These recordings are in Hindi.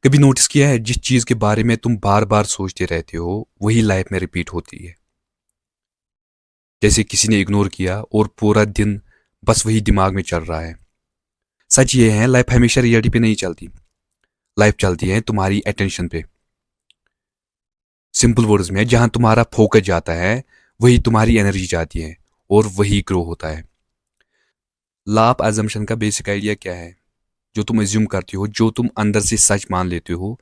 कभी नोटिस किया है जिस चीज के बारे में तुम बार बार सोचते रहते हो वही लाइफ में रिपीट होती है। जैसे किसी ने इग्नोर किया और पूरा दिन बस वही दिमाग में चल रहा है। सच ये है, लाइफ हमेशा रियलिटी पे नहीं चलती। लाइफ चलती है तुम्हारी अटेंशन पे। सिंपल वर्ड्स में, जहां तुम्हारा फोकस जाता है वही तुम्हारी एनर्जी जाती है और वही ग्रो होता है। लॉ ऑफ अजम्पशन का बेसिक आइडिया क्या है? जो तुम एज्यूम करते हो, जो तुम अंदर से सच मान लेते हो,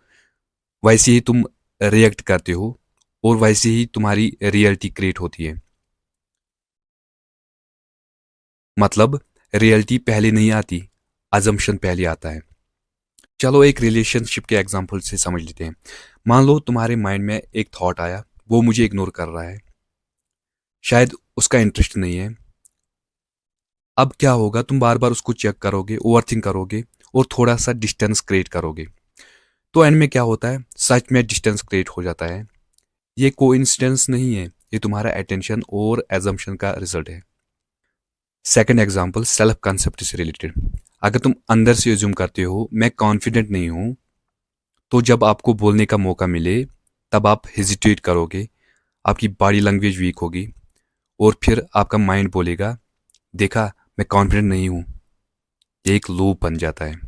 वैसे ही तुम रिएक्ट करते हो और वैसे ही तुम्हारी रियलिटी क्रिएट होती है। मतलब रियलिटी पहले नहीं आती, अजम्पशन पहले आता है। चलो एक रिलेशनशिप के एग्जांपल से समझ लेते हैं। मान लो तुम्हारे माइंड में एक थॉट आया, वो मुझे इग्नोर कर रहा है, शायद उसका इंटरेस्ट नहीं है। अब क्या होगा, तुम बार बार उसको चेक करोगे, ओवरथिंक करोगे और थोड़ा सा डिस्टेंस क्रिएट करोगे। तो एंड में क्या होता है, सच में डिस्टेंस क्रिएट हो जाता है। ये कोइंसिडेंस नहीं है, ये तुम्हारा अटेंशन और एजम्पशन का रिजल्ट है। सेकंड एग्जांपल सेल्फ कंसेप्ट से रिलेटेड। अगर तुम अंदर से एज्यूम करते हो मैं कॉन्फिडेंट नहीं हूं, तो जब आपको बोलने का मौका मिले तब आप हेजिटेट करोगे, आपकी बॉडी लैंग्वेज वीक होगी और फिर आपका माइंड बोलेगा, देखा मैं कॉन्फिडेंट नहीं हूं। ये एक लूप बन जाता है।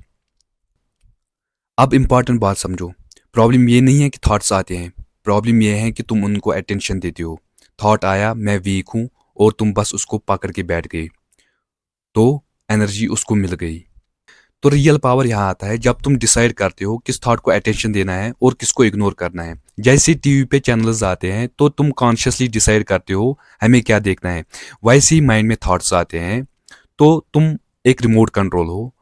अब इंपॉर्टेंट बात समझो, प्रॉब्लम ये नहीं है कि थॉट्स आते हैं, प्रॉब्लम ये है कि तुम उनको अटेंशन देते हो। थॉट आया मैं वीक हूं और तुम बस उसको पकड़ के बैठ गए, तो एनर्जी उसको मिल गई। तो रियल पावर यहाँ आता है जब तुम डिसाइड करते हो किस थॉट को अटेंशन देना है और किसको इग्नोर करना है। जैसे टीवी पे चैनल्स आते हैं तो तुम कॉन्शियसली डिसाइड करते हो हमें क्या देखना है, वैसे ही माइंड में थॉट्स आते हैं तो तुम एक रिमोट कंट्रोल हो।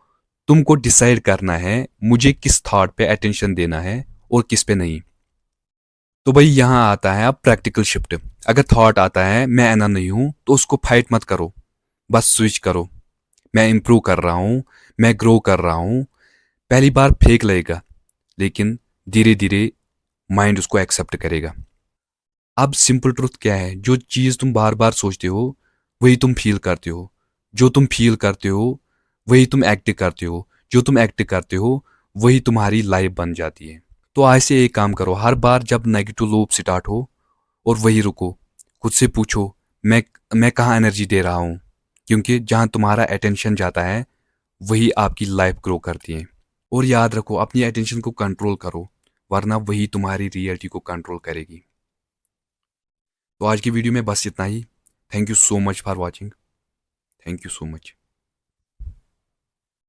तुमको डिसाइड करना है मुझे किस थॉट पे अटेंशन देना है और किस पे नहीं। तो भाई यहाँ आता है अब प्रैक्टिकल शिफ्ट। अगर थॉट आता है मैं एना नहीं हूं, तो उसको फाइट मत करो, बस स्विच करो। मैं इंप्रूव कर रहा हूँ, मैं ग्रो कर रहा हूँ। पहली बार फेक लगेगा, लेकिन धीरे धीरे माइंड उसको एक्सेप्ट करेगा। अब सिंपल ट्रुथ क्या है, जो चीज़ तुम बार बार सोचते हो वही तुम फील करते हो, जो तुम फील करते हो वही तुम एक्ट करते हो, जो तुम एक्ट करते हो वही तुम्हारी लाइफ बन जाती है। तो आज से एक काम करो, हर बार जब नेगेटिव लूप स्टार्ट हो और वही रुको, खुद से पूछो मैं कहाँ एनर्जी दे रहा हूँ, क्योंकि जहाँ तुम्हारा अटेंशन जाता है वही आपकी लाइफ ग्रो करती है। और याद रखो, अपनी अटेंशन को कंट्रोल करो, वरना वही तुम्हारी रियलिटी को कंट्रोल करेगी। तो आज की वीडियो में बस इतना ही। Thank you so much for watching. Thank you so much.